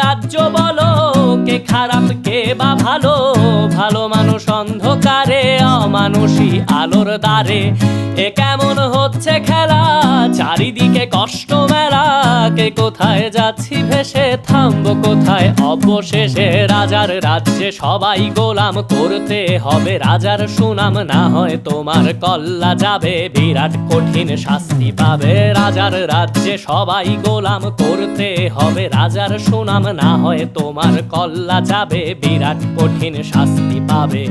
রাজ্য বলো, কে খারাপ কে বা ভালো? ভালো মানুষ অন্ধকারে, অমানুষী আলোর দ্বারে। এ কেমন হচ্ছে খেলা, চারিদিকে কষ্ট মেলা। কে কোথায় যাচ্ছি ভেসে, থামবো কোথায় অবশেষে? রাজার রাজ্যে সবাই গোলাম, করতে হবে রাজার সুনাম। না হয় তোমার কল্লা যাবে, বিরাট কঠিন শাস্তি পাবে। রাজার রাজ্যে সবাই গোলাম, করতে হবে রাজার সুনাম। না হয় তোমার কল্লা যাবে, বিরাট কঠিন শাস্তি পাবে।